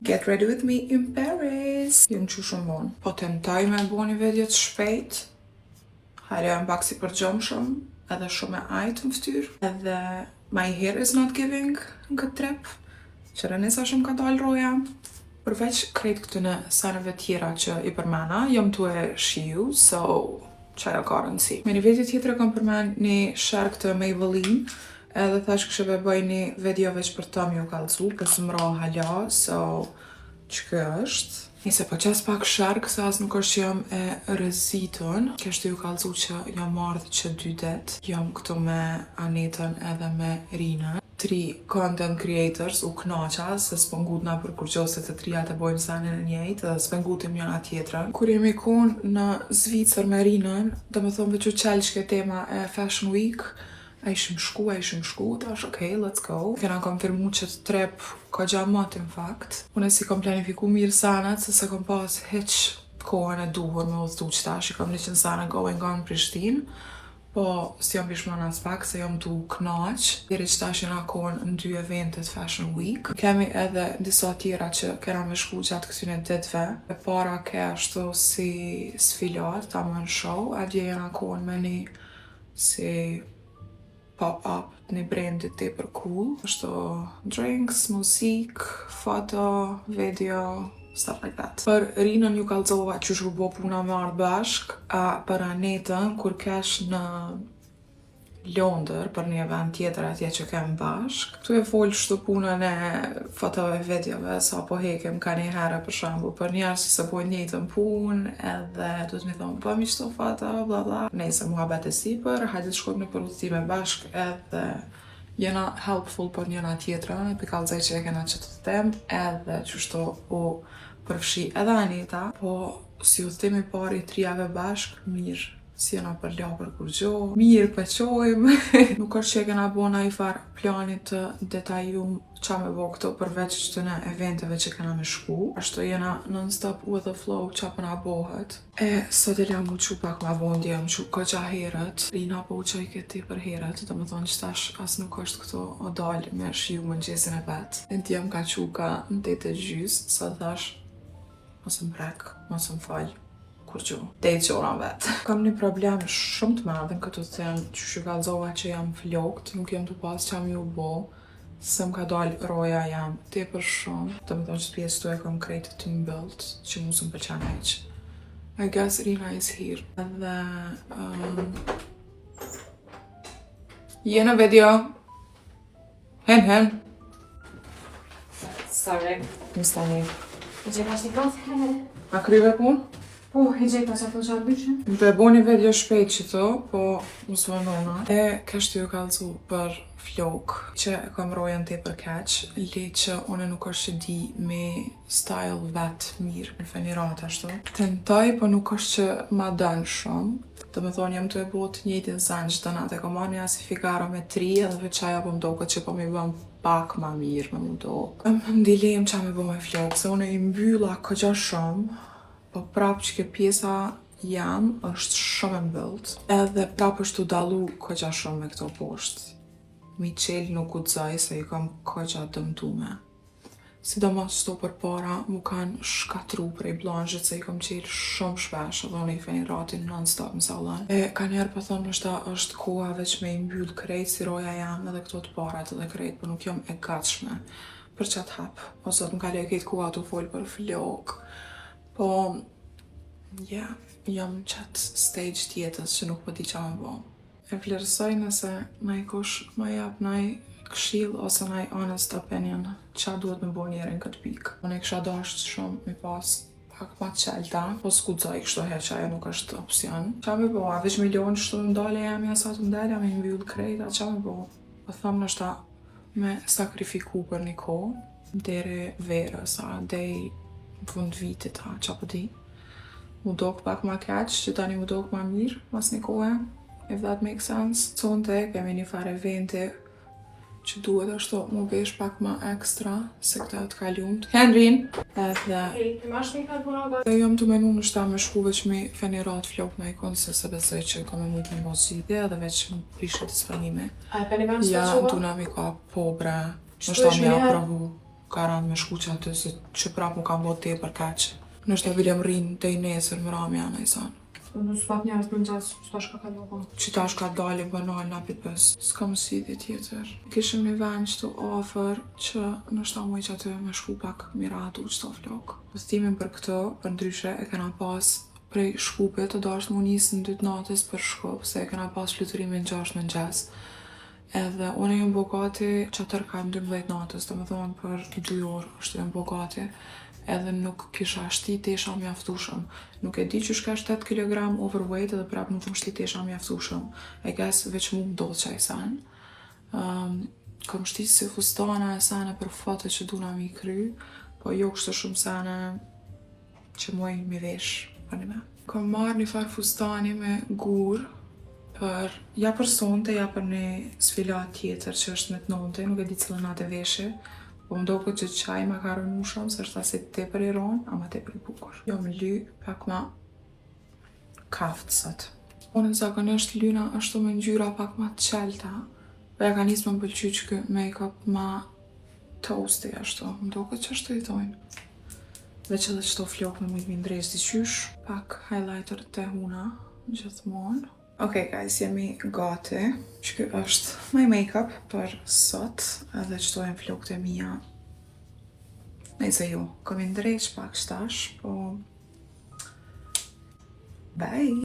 Get ready with me in Paris. Jëm që shumë vonë. Po tentoj me bo një video të shpejt. Hajde jam pak si përgjomshëm, edhe shumë e ajtë më ftyrë. Edhe my hair is not giving në këtë trip. Që rënisa shumë ka dalë roja. Përveç krejt këtyne sanëve tjera që i përmena, jam tu e shiu, so qaja ka rëndësi. Me një video tjetër kam përmen një sherk të Maybelline, edhe thash kështë me bëj një video veç për të m'ju kallëzu, për së mra hala, so që kjo është. Nise po qes pak sherk, se as nuk është që jam e rëzitun. Kështë ju kallëzu që jam ardhë që 2 det. Jam këtu me Anetën edhe me Rinën. 3 content creators u knaqa se s'pëngutna për kur qose të 3 të bojmë sanin e njejtë dhe s'pëngutim njëna tjetrën. Kur jemi kon në Zvicër me Rinën, dhe me thonë që qelqke tema e Fashion Week, a ishim shku, tash okay, let's go. Kena konfirmu që të trep ka gjamot in fakt. Unë si kom planifiku mirë sanat, se kom pas hiq kohën e duhur me udhëtu qëtash, i kom liqen sana going on Prishtinë. Po, si jam pishmon as pak, se jam tu knaq. Deri qëtash jena kohën në 2 eventet Fashion Week. Kemi edhe disa tjera që kena me shku gjatë këtyne ditve. E para ke ashtu si sfilat, ta më në show, a dje jena kohën me një si pop-up të një brandit tepër cool. Ashtu drinks, muzik, foto, video, stuff like that. Për Rinën ju kallëzova që shku bo puna me ardhë bashk, a për Anetën kur kesh në Londër për një event tjetër atje që kem bashk. Tu e folë shtu punën e fotove, videove, sa po hekem ka një herë për shembull, për njerës që se bojnë njëjtën punë, edhe du të mi thonë, po mi qëto foto, bla bla. Nejse muhabet e sipër, hajde të shkojmë në përudhëtime bashk edhe jena helpful për njëna tjetrën, e pikallëzaj që e kena që të temë, edhe qështu u përfshi edhe Aneta, po si udhëtimi pari 3 jave bashk, mirë. Si jena për la për kur gjo, mirë pëqojmë. Nuk është që e kena bo na i farë planit të detajum qa me bo këto përveç që në eventeve që kena me shku. Ashtu jena non-stop with the flow qa përna bohet. E sot e la mu qu pak ma vondi, jam qu këqa herët. Rina po u qoj këti për herët, dhe më thonë që tash as nuk është këto o dalë me shiu më gjesin e vetë. E ti jam ka qu ka në 8:30, sa thash, mos më prek, mos më falj. Kur që dejtë që oran vetë. Kam një problem shumë të madhe në këtë të them që shikallzova që jam flokt, nuk jam të pas që jam ju bo, se më ka dalë roja jam tepër shumë, të më thonë që pjesë të e kom krejtë të mbëllët, që mu së më pëlqen heq. I guess Rina is here. Edhe... je në video. Hen. Sorry. Mistani. Gje pas një kohë? A kryve pun? Po, i gjej pas ato qatë dyqe? Më të e bo një video shpejt që to, po më së vëndona. E kështë ju kallëzu për flok, që e kam rojen te për keq, le që une nuk është që di me style vetë mirë në fenirat ashtu. Tentoj, po nuk është që ma dënë shumë. Të me thonë jam të e bo të njëjtin sen që të natë, e kom marrë një asifikara me 3, edhe veçaja po më do këtë që po mi bëm pak ma mirë me më do. Më dilem qa me bo me flok, se une i mbylla këgja shumë, po prapë që kjo pjesa jam është shumë e mbëllët. Edhe prapë është u dalu këgja shumë me këto poshtë. Mi qelë nuk u dzaj se i kam këgja dëmtume. Sidomos qëto për para mu kanë shkatru prej blanjët se i kam qelë shumë shpesh edhe unë i feni ratin non-stop në salon. E ka njerë për thonë është koha veç me i mbyllë krejt si roja jam edhe këto të parat edhe krejt, për nuk jam e gatshme për qatë hap. Ose të më ka lejket koha të folë për flok. Po, jam qatë stage tjetës që nuk po di qa me bo. E vlerësoj nëse naj kush ma jap naj këshill ose naj honest opinion qa duhet me bo njerën këtë pikë. Unë e kisha dasht shumë mi pas pak ma qelta, po s'kudzoj kështu heq, ajo nuk është opcion. Qa me bo, a veç milion shtu ndale jam sa të ndale, me mbyll krejt, a qa me bo? Po thamë nështa me sakrifiku për një kohë, deri verës, a dej fund vitit, qa po di. Mu dok pak ma keq, që tani mu dok ma mirë, mas një kohë, if that makes sense. Conte, kemi një fare eventi që duhet ashtu mu vesh pak ma ekstra, se këta të kalumt. Henrin! Edhe... Ti mash një kalë puna gëtë? Jam të menu në shta me shku veç me fenirat flok në ikon, se besoj që ka me mujt me mos zhide, edhe veç më prishë disponime. A e peni me në Ja, së tuna mi ka po bre, në shta mi aprovu. ka rënd me shku që aty se që prap mu kam bo tepër kaq. Nështë e vilem rrinë të i nesër më rami anë i sanë. Do s'pat njerës më nxas, s'ta shka ka logo. Qitash ka dalin banal napit pës. S'ka më sidhje tjetër. Kishim një vend qëtu afër që nështë ta muj që aty me shku pak miratu qëto flok. Postimin për këto, për ndryshe, e kena pas prej Shkupit të dasht mu nisë në 2 natës për Shkup, se e kena pas fluturime në 6 mëngjes. Edhe unë jam bo gati që atër ka 12 natës, të më thonë për 2 orë është jam bo gati. Edhe nuk kisha shti tesha mjaftushëm. Nuk e di që shka 7 kg overweight edhe prap nuk më shti tesha mjaftushëm. I guess veç mu më ndodh që i sen. Kom shti si fustana e sene për fatet që duna mi kry, po jo kështë shumë sene që muj mi vesh për një me. Kom marrë një farë fustani me gur për ja për sonte, ja për një sfilat tjetër që është me t'nonte, nuk e di cilën atë e veshi. Po më doke që qaj makaronu shumë, se është asi tepër i ronë, ama tepër i bukur. Jo më ly pak ma kaft sot. Unë zakonisht lyna ashtu me ngjyra pak ma të qelta. Po ja ka nisë më pëlqy që kë make-up ma toasty ashtu. Më doke që ashtu i thojnë. Veç edhe qëto flok me mujtë mi ndrejsh diqysh. Pak highlighter të huna gjithmonë. Okej guys, jemi gati. Që kjo është my make-up për sot. Edhe qëto e në flokët e mija. Nëjse ju, kom i ndrejsh pak shtash, po... Bye!